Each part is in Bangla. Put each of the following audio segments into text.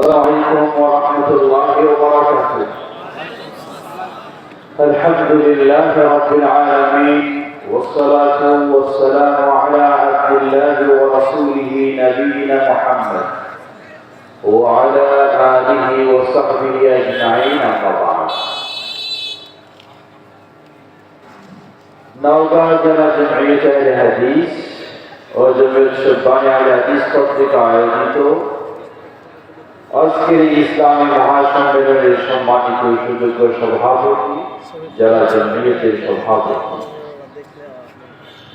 عليكم ورحمة الله وبركاته. الحمد لله رب العالمين، والصلاة والسلام على عبد الله ورسوله نبينا محمد وعلى آله وصحبه أجمعين. أما بعد. নওগাঁ জেলা জমিয়ত আহলে হাদিস ও জমিয়ত শুব্বানী আহলে হাদিস কর্তৃক আয়োজিত আজকের ইসলামী মহাসম্মেলনের সম্মানিত সুযোগ্য সভাপতি, জেলা জমিয়তের সভাপতি,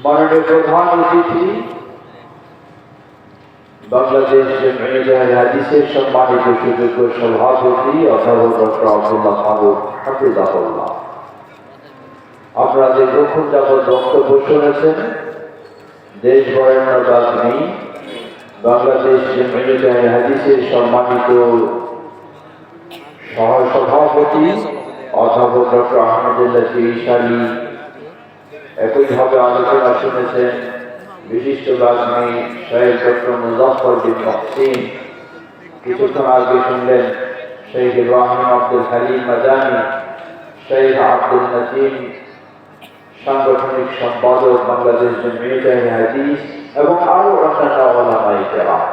মাননীয় প্রধান অতিথি, বাংলাদেশ জমিয়ত আহলে হাদিসের সম্মানিত সুযোগ্য সভাপতি অধ্যাপক ডক্টর আব্দুল্লাহ ফারুক হাফিজাহুল্লাহ, আপনারা দীর্ঘক্ষণ যাবৎ বক্তব্য শুনেছেন। দেশ বরেণ্য রাজনী বাংলাদেশ জমিয়ত আহলে হাদিসের সম্মানিত সহসভাপতি অধ্যাপক ডক্টর আহমদুল্লাহ তিরিশালী, একইভাবে আলোচনা শুনেছেন বিশিষ্ট রাজনী শাহেখ ডক্টর মুজাফফর বিন মহসিন, কিছুক্ষণ আগে শুনলেন শেখ ইব্রাহিম আব্দুল হালিম মাদানী, শেখ আব্দুল নাজিম সাংগঠনিক সম্পাদক বাংলাদেশ জমিয়ত আহলে হাদিস এবং আরো অন্যান্য উলামায়ে কেরাম।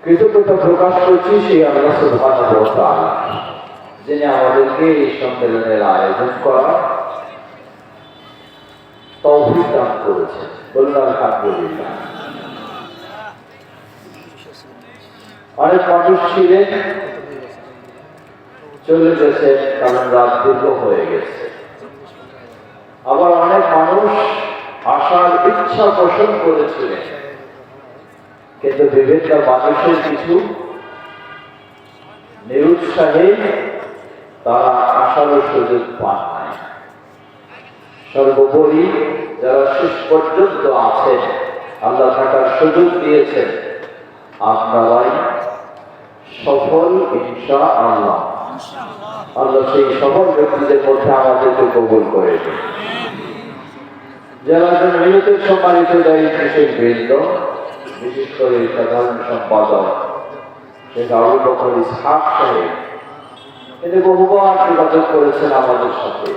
কৃতজ্ঞতা প্রকাশ করছি সেই আল্লাহ সুবহানাহু ওয়া তাআলা, যিনি আমাদেরকে এই সম্মেলনের আয়োজন করার তৌফিক দান করেছেন। বলুন আলহামদুলিল্লাহ। অনেক মানুষ ছিলেন, চলে গেছে কারণ রাত দীর্ঘ হয়ে গেছে। আবার অনেক মানুষ আসার ইচ্ছা পোষণ করেছিলেন, কিন্তু বিভিন্ন মানুষের কিছু নিরুৎসাহে তারা আসারও সুযোগ পান নাই। সর্বোপরি যারা শেষ পর্যন্ত আছেন, আল্লাহ থাকার সুযোগ দিয়েছেন, আপনারাই সফল ইনশাআল্লাহ। আল্লাহ সেই সফল ব্যক্তিদের মধ্যে আমাদেরকে কবুল করে দিন। যারা জমিয়তের সম্মানিত দায়িত্বশীল বৃন্দ, বিশেষ করে সাধারণ সম্পাদক শেখ আবু বকর ইসহাক সাহেব, তিনি বহুবার যোগাযোগ করেছেন আমাদের সাথে,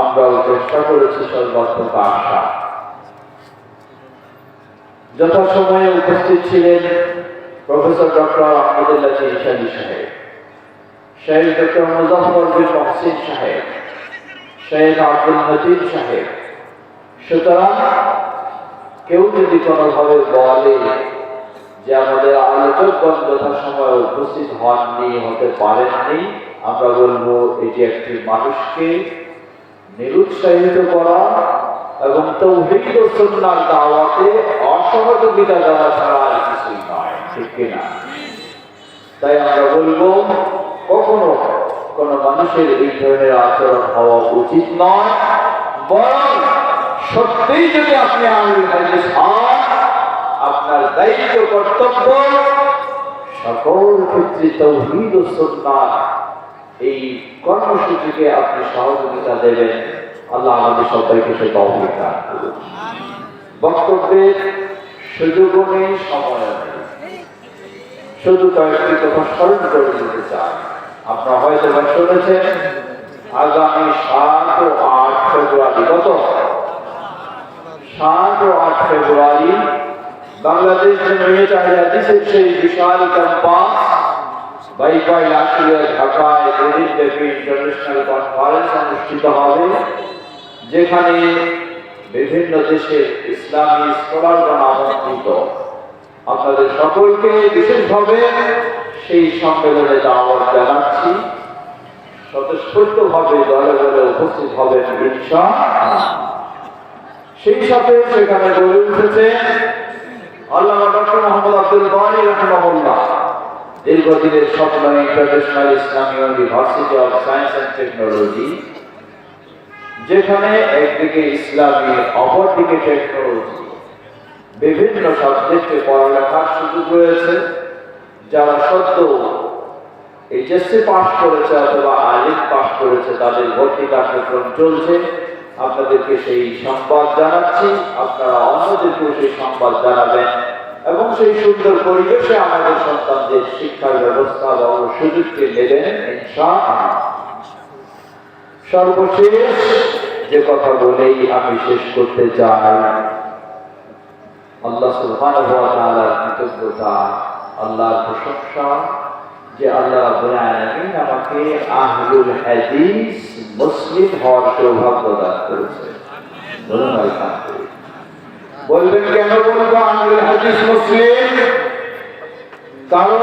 আমরাও চেষ্টা করেছি সর্বাত্মক আশা। যথাসময়ে উপস্থিত ছিলেন প্রফেসর ডক্টর আহমদুল্লাহ তিরিশালী সাহেব, শেখ ডক্টর মুজাফফর বিন মহসিন সাহেব, শেখ আব্দুল নাজিম সাহেব। সুতরাং কেউ যদি কোনোভাবে বলে যে আমাদের আলোচকগণ যথাসময়ে উপস্থিত হননি, হতে পারেননি, আমরা বলবো এটি একটি মানুষকে নিরুৎসাহিত করা এবং তাওহীদ ও সুন্নাহর দাওয়াতে অসহযোগিতা দেওয়া ছাড়া আর কিছুই নয়, ঠিক কিনা? তাই আমরা বলবো কখনো কোন মানুষের এই ধরনের আচরণ হওয়া উচিত নয়, বরং সত্যিই যদি আপনি আহলুল হাদিস হন, আপনার দায়িত্ব কর্তব্য সকল ক্ষেত্রে তাওহীদ ও সুন্নাহ এই কর্মসূচিকে আপনি সহযোগিতা দেবেন। আল্লাহ আমাদের সবাইকে সে তৌফিক দান করুন। বক্তব্যের সুযোগও নেই, সময় নেই, শুধু কয়েকটি কথা স্মরণ করে দিতে চাই। আপনারা হয়তো শুনেছেন আগামী 7 ও 8 ফেব্রুয়ারি, গত 7 ও 8 ফেব্রুয়ারি বাংলাদেশ জমিয়ত আহলে হাদিসের সেই বিশাল ক্যাম্পাস বাইপাই লাশিয়া ঢাকায় দিনব্যাপী ইন্টারন্যাশনাল কনফারেন্স অনুষ্ঠিত হবে, যেখানে বিভিন্ন দেশের ইসলামী স্কলারগণ আমন্ত্রিত। আপনাদের সকলকে বিশেষভাবে সেই সম্মেলনে দাওয়াত জানাচ্ছি। স্বতঃস্ফূর্তভাবে দলে দলে উপস্থিত হবেন ইনশাআল্লাহ। সেই সাথে সেখানে গড়ে উঠেছে আল্লামা ডক্টর মোহাম্মদ আব্দুল বারী রাহিমাহুল্লাহ, দীর্ঘদিনের স্বপ্ন international Islamic university of science and technology, যেখানে একদিকে ইসলামী, অপরদিকে টেকনোলজি, বিভিন্ন সাবজেক্টে পড়ালেখার সুযোগ রয়েছে। যারা সদ্য এইচএসসি পাস করেছে অথবা আইএলটিএস পাস করেছে, তাদের ভর্তি কার্যক্রম চলছে। আপনাদেরকে সেই সংবাদ জানাচ্ছি, আপনারা অন্যদেরকেও সেই সংবাদ জানাবেন এবং সেই সুন্দর পরিবেশে আমাদের সন্তানদের শিক্ষার ব্যবস্থা বা সুযোগকে নেবেন ইনশাআল্লাহ। সর্বশেষ যে কথা বলেই আমি শেষ করতে চাই, আল্লাহ সুবহানাহু ওয়া তাআলার কৃতজ্ঞতা, আল্লাহর প্রশংসা যে আল্লাহ রাব্বুল আলামিন আমাকে আহলুল হাদিস মুসলিম হওয়ার সৌভাগ্য দান করেছে। বলুন আলহামদুলিল্লাহ। বলবেন কেন বলবো আহলুল হাদিস মুসলিম? কারণ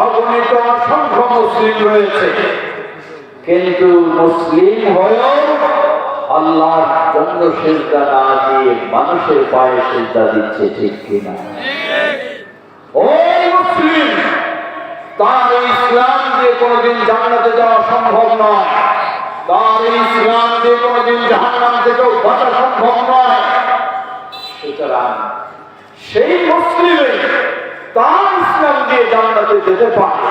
অগণিত অসংখ্য মুসলিম রয়েছে, কিন্তু মুসলিম হয়েও আল্লাহর জন্য সিজদা না দিয়ে মানুষের পায়ে সিজদা দিচ্ছে, ঠিক কিনা? ওই মুসলিম, তার ইসলাম দিয়ে কোনোদিন জান্নাতে যাওয়া সম্ভব নয়, তার ইসলাম দিয়ে কোনোদিন জাহান্নাম থেকেও বাঁচা সম্ভব নয়। সুতরাং সেই মুসলিমে তার ইসলাম দিয়ে জান্নাতে যেতে পারে,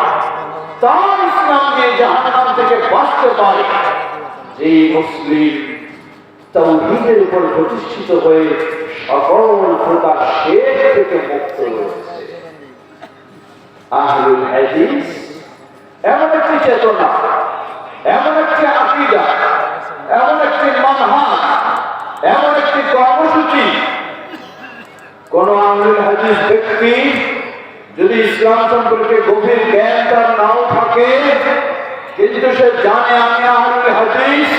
তার ইসলাম দিয়ে জাহান্নাম থেকে বাঁচতে পারে। যে মুসলিম তাওহীদের উপর প্রতিষ্ঠিত হয়ে সকল প্রকার শিরক থেকে মুক্ত হয়েছে। আহলুল হাদিস এমন একটি চেতনা, এমন একটি আকীদা, এমন একটি মানহাজ, এমন একটি কর্মসূচি। কোন আহলুল হাদিস ব্যক্তি যদি ইসলাম সম্পর্কে গভীর জ্ঞান তার নাও থাকে, কিন্তু সে জানে আমি আহলুল হাদিস,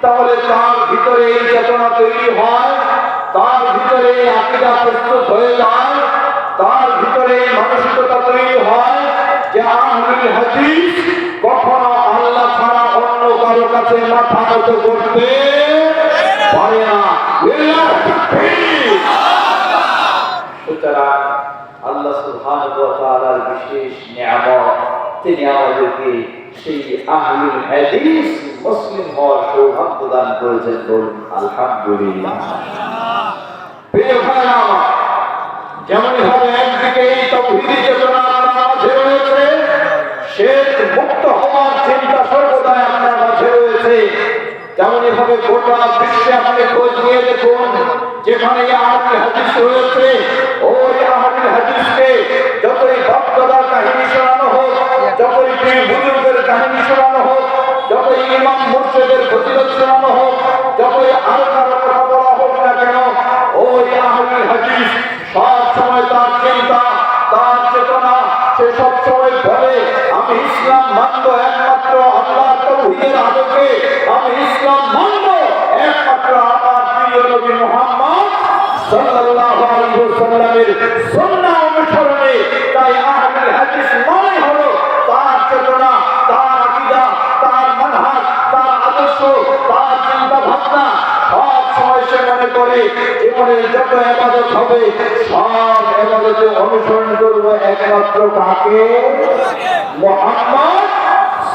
তাহলে তার ভিতরে এই চেতনা তৈরি হয়, তার ভিতরে এই আকীদা প্রস্তুত হয়ে যায়, তার ভিতরে এই মানসিকতা তৈরি হয় যে আহলুল হাদিস কখনো আল্লাহ ছাড়া অন্য কারো কাছে মাথা নত করতে পারে না। সুতরাং আল্লাহ সুবহানাহু ওয়া তাআলার বিশেষ নিয়ামত, তিনি আমাদেরকে সেই আহলুল হাদিস মুসলিম হওয়ার সৌভাগ্য দান করেছেন। বলুন আলহামদুলিল্লাহ। প্রিয় ভাইরা আমার, যেমন ভাবে একদিকে এই তাওহীদি চেতনা আপনার মাঝে রয়েছে, শিরক মুক্ত হওয়ার চিন্তা সর্বদাই আপনার মাঝে রয়েছে, তেমনি ভাবে গোটা বিশ্বে আপনি খোঁজ নিয়ে দেখুন, যেখানে আহলুল হাদিস রয়েছে, ওই আহলুল হাদিসকে যতই বাপ-দাদার কাহিনী শোনানো হোক, যতই পীর বুজুর্গের কাহিনী শোনানো হোক, যতই ইমাম মুর্শিদের ফজিলত শোনানো হোক, যতই আরো কারো কথা বলা হোক না কেন, ওই আহলুল হাদিস সব সময় তার চিন্তা, তার চেতনা, সে সব সময় বলে আমি ইসলাম মানব একমাত্র আল্লাহর তাওহীদের আলোকে, আমি ইসলাম মানব একমাত্র আমার প্রিয় নবী মুহাম্মদ সাল্লাল্লাহু আলাইহি ওয়াসাল্লামের সুন্নাহ অনুসরণে। তাই আহলুল হাদিস মানে হলো তার চেতনা, তার আকীদা, তার মানহাজ, তার আদর্শ, তার চিন্তা ভাবনা সব সময় সে মনে করে জীবনের যত ইবাদত হবে সব ইবাদতে অনুসরণ করব একমাত্র কাকে? মুহাম্মদ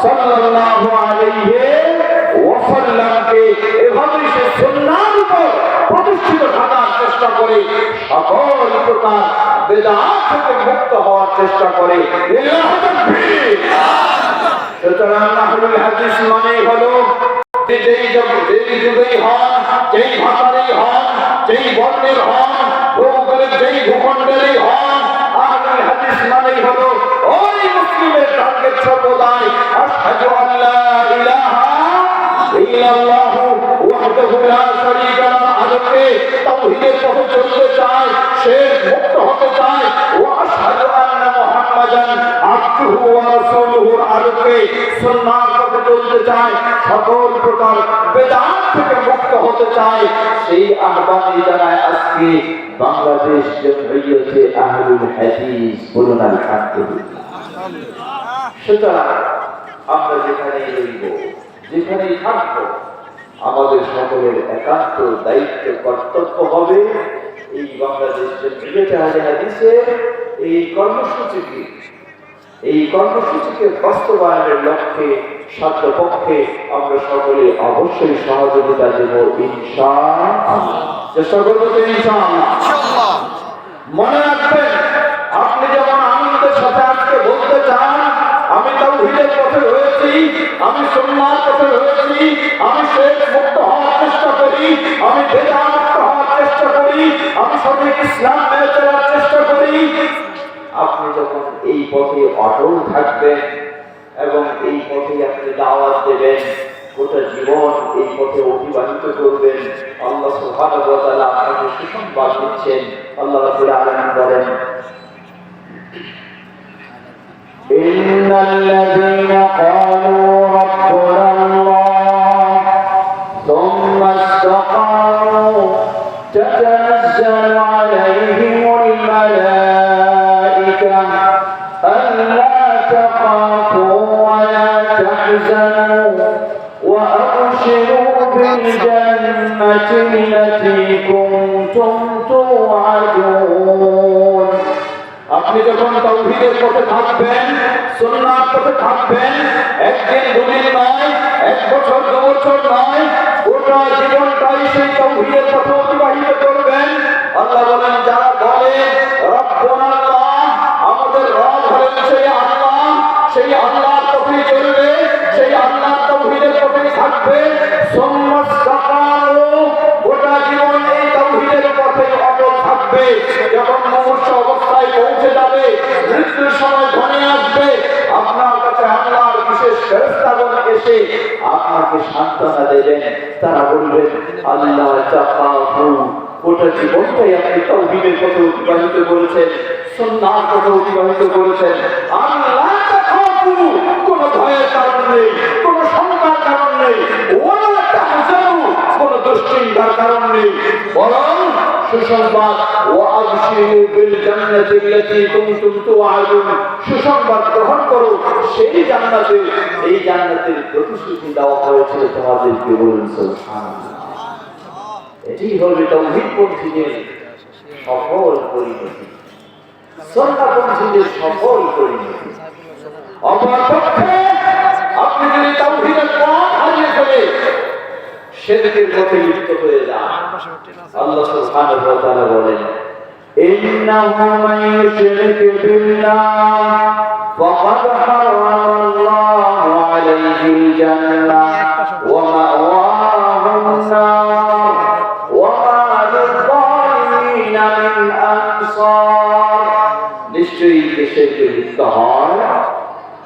সাল্লাল্লাহু আলাইহি ওয়াসাল্লামকে। এভাবে সে সুন্নাহর উপর প্রতিষ্ঠিত থাকার চেষ্টা করে, সকল প্রকার বিদআত থেকে মুক্ত হওয়ার চেষ্টা করে। সুতরাং আহলুল হাদিস মানেই হলো যেই যুগেই হন, যেই ভাষারই হন, যেই বর্ণের হন, ভৌগোলিক যেই ভূখণ্ডেরই হন, আহলুল হাদিস মানেই হলো ওই মুসলিমের টার্গেট সর্বদাই আশহাদু আল্লা ইলাহা ইল্লাল্লাহু ওয়াহদাহু লা শারীকা লাহু আলোকে তাওহীদের পথে চলতে চায়, শিরক মুক্ত হতে চায়, ওয়া আশহাদু আন্না মুহাম্মাদান আবদুহু ওয়া রাসূলুহুর আলোকে সুন্নাহর পথে চলতে চায়, সকল প্রকার বিদআত থেকে মুক্ত হতে চায়। সেই আহ্বানে জানায় আজকে বাংলাদেশ জমিয়তে আহলুল হাদিস। বলুন আলহামদুলিল্লাহ। সুতরাং আমরা যেখানেই রইব, যেখানেই থাকবো, আমাদের সকলের একান্ত দায়িত্ব কর্তব্য হবে এই বাংলাদেশ জমিয়তে আহলে হাদিসের এই কর্মসূচিকে বাস্তবায়নের লক্ষ্যে সাধ্যপক্ষে আমরা সকলে অবশ্যই সহযোগিতা দেব ইনশাআল্লাহ। চেষ্টা করবো তো ইনশাআল্লাহ। মনে রাখবেন, আপনি যেমন আনন্দের সাথে আজকে বলতে চান আমি তাওহীদের পথে রয়েছি, হয়েছি, আমি সুন্নাহর পথে রয়েছি, আমি শিরক মুক্ত হওয়ার চেষ্টা করি, আমি বেদাত মুক্ত হওয়ার চেষ্টা করি, আমি সঠিক ইসলাম মেনে চলার চেষ্টা করি। আপনি যখন এই পথে অটল থাকবেন এবং এই পথে আপনি দাওয়াত দেবেন, গোটা জীবন এই পথে অতিবাহিত করবেন, আল্লাহ সুবহানাহু ওয়া তাআলা আপনাকে সুসংবাদ দিচ্ছেন। আল্লাহ রাব্বুল আলামিন বলেন, ইন্নাল্লাযীনা ক্বালু রাব্বুনাল্লাহ সুম্মা ইসতাকামু তাতানাজ্জালু আলাইহিমুল মালাঈকা আল্লা তাখাফু ওয়া লা তাহজানু وأبشروا بالجنة التي كنتم توعدون। আপনি যখন তাওহীদের পথে থাকবেন, সুন্নাহর পথে থাকবেন, একদিন দুদিন নয়, এক বছর দু বছর নয়, গোটা জীবনটাই সেই তাওহীদের পথে অতিবাহিত করবেন। আল্লাহ বলেন, যারা বলে রব্বুনাল্লাহ, আমাদের রব হলেন সেই আল্লাহ, সেই আল্লাহর পথেই চলবে, সেই আল্লাহর তাওহীদের পথেই থাকবে, গোটা জীবন এই তাওহীদের পথে অটল থাকবে। যখন মুমূর্ষু অবস্থায় পৌঁছে যাবে, মৃত্যুর সময় ঘনিয়ে আসবে, আপনার কাছে আল্লাহর বিশেষ ফেরেশতাগণ এসে আপনাকে সান্ত্বনা দেবেন। তারা বলবেন, আল্লাহ তাখাফু, গোটা জীবনটাই আপনি তাওহীদের পথে অতিবাহিত করেছেন, সুন্নাহর পথে অতিবাহিত করেছেন। আল্লাহ তাখাফু, কোনো ভয়ের কারণ নেই, কোনো শঙ্কার কারণ নেই, ওয়ালা তাহজানু, কোনো দুশ্চিন্তার কারণ নেই, বরং সুসংবাদ, ওয়াবশিরু বিল জান্নাতি আল্লাতী কুনতুম তুআদুন, সুসংবাদ গ্রহণ করো সেই জান্নাতে, এই জান্নাতের প্রতিশ্রুতি দেওয়া হয়েছিল তোমাদেরকে। বলুন সুবহানাল্লাহ। এটি হবে তাওহীদপন্থীদের সফল পরিণতি, সুন্নাহপন্থীদের সফল পরিণতি। অপরপক্ষে আপনি যদি তাওহীদের পথ হারিয়ে ফেলে শিরকের পথে লিপ্ত হয়ে যান, আল্লাহ সুবহানাহু ওয়া তাআলা বলেন, ইন্নাহু মান ইউশরিক বিল্লাহ ফাকাদ হারামাল্লাহু আলাইহিল জান্নাহ ওয়া মাওয়াহুন নার ওয়া মা লিয-যালিমিনা মিন আনসার। নিশ্চয়ই যে শিরকে লিপ্ত হয়,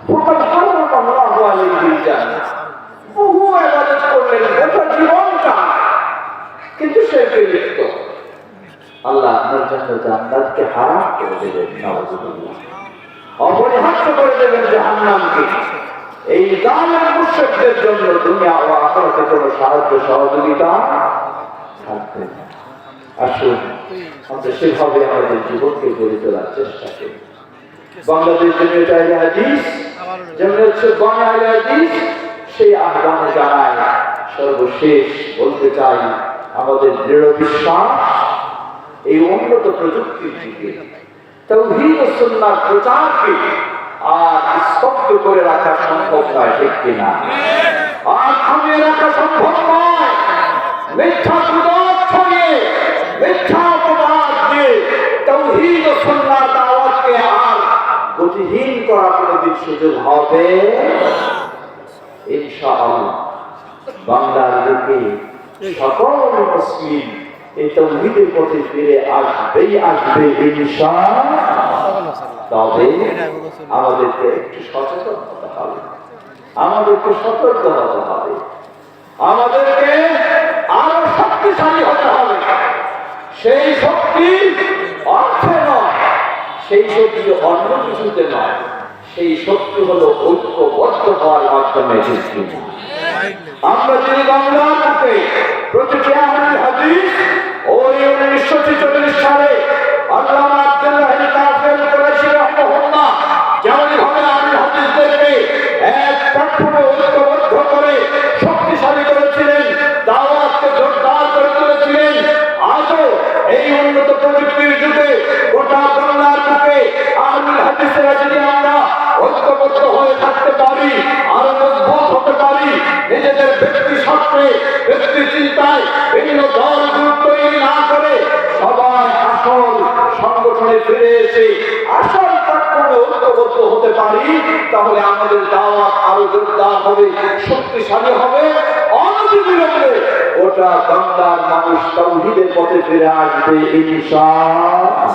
ফাকাদ হারামাল্লাহু আলাইহিল জান্নাহ, বহু ইবাদত করলেন গোটা জীবনটা, কিন্তু শিরকে লিপ্ত, আল্লাহ আপনার জন্য জান্নাতকে হারাম করে দেবেন, নাউযুবিল্লাহ, অপরিহার্য করে দেবেন জাহান্নামকে। এই জালেম মুশরিকদের জন্য দুনিয়া ও আখিরাতে কোনো সাহায্য সহযোগিতা থাকবে না। আসুন আমরা সেভাবে আমাদের জীবনকে গড়ে তোলার চেষ্টা করি। বাংলাদেশ জমিয়ত আহলে হাদিস, যেমন হচ্ছে বাংলা হাদিস, সেই আহ্বানে জানায়। সর্বশেষ বলতে চাই, আমাদের দৃঢ় বিশ্বাস এই উন্নত প্রযুক্তির যুগে তাওহীদ ও সুন্নাহর প্রচারকে আর স্তব্ধ করে রাখা সম্ভব নয়, ঠিক কিনা? আর থামিয়ে রাখা সম্ভব নয়। মিথ্যা গুজব ছড়িয়ে, মিথ্যা অপবাদ দিয়ে তাওহীদ ও সুন্নাহর দাওয়াতকে আর গতিহীন করা কোনোদিন সুযোগ হবে ইনশাআল্লাহ। বাংলার লোকে সকল মুসলিম এই তাওহীদের পথে ফিরে আসবেই আসবে ইনশাআল্লাহ। তবে আমাদেরকে একটু সচেতন হতে হবে, আমাদেরকে সতর্ক হতে হবে, আমাদেরকে আরো শক্তিশালী হতে হবে। সেই শক্তি অর্থে নয়, সেই শক্তি অন্য কিছুতে নয়, সেই শক্তি হলো ঐক্যবদ্ধ হওয়ার মাধ্যমে। আমরা যদি বাংলার বুকে প্রতিটি আহলে হাদিস ওই 1946 সালে আল্লামা আব্দুল্লাহ কাফের কুরাইশি রাহিমাহুল্লাহ যেমন ভাবে আহলে হাদিসদেরকে এক প্ল্যাটফর্মে ঐক্যবদ্ধ করে শক্তিশালী করেছিলেন, দাওয়াতকে জোরদার করে তুলেছিলেন, আজও এই উন্নত প্রযুক্তির যুগে গোটা বাংলার বুকে আহলে হাদিসেরা যদি আমরা ঐক্যবদ্ধ হয়ে থাকতে পারি, আরো মজবুত হতে পারি, নিজেদের ব্যক্তি স্বার্থে, ব্যক্তি চিন্তায় ভিন্ন দল গ্রুপ তৈরি না করে সবাই আসল সংগঠনে ফিরে এসে আসল প্ল্যাটফর্মে ঐক্যবদ্ধ হতে পারি, তাহলে আমাদের দাওয়াত আরো জোরদার হবে, শক্তিশালী হবে। অনতিবিলম্বে ওটা বাংলার মানুষ তাওহীদের পথে ফিরে আসবে ইনশাআল্লাহ।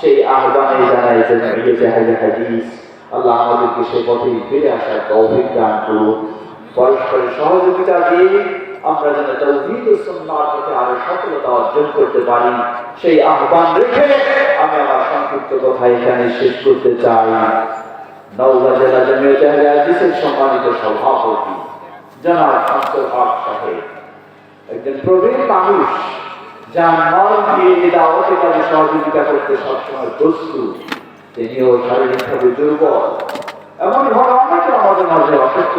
সেই আহ্বানে জানাই যে হাদিস, আল্লাহ আমাদেরকে সেই পথে ফিরে আসার তৌফিক দান করুন। পরস্পরের সহযোগিতা দিয়ে আমরা যেন তাওহীদ ও সুন্নাহর পথে আরো সফলতা অর্জন করতে পারি, সেই আহ্বান রেখে আমি আমার সংক্ষিপ্ত কথা এখানে শেষ করতে চাই। নওগাঁ জেলা জমিয়তে আহলে হাদিসের সম্মানিত সভাপতি জনাব শামসুল হক সাহেব একজন প্রবীণ মানুষ, যার মন দিয়ে এই দাওয়াতে কাজে সহযোগিতা করতে সবসময় প্রস্তুত। তিনিও শারীরিকভাবে দুর্বল, এমন ভাবে অনেকে আমাদের মাঝে অসুস্থ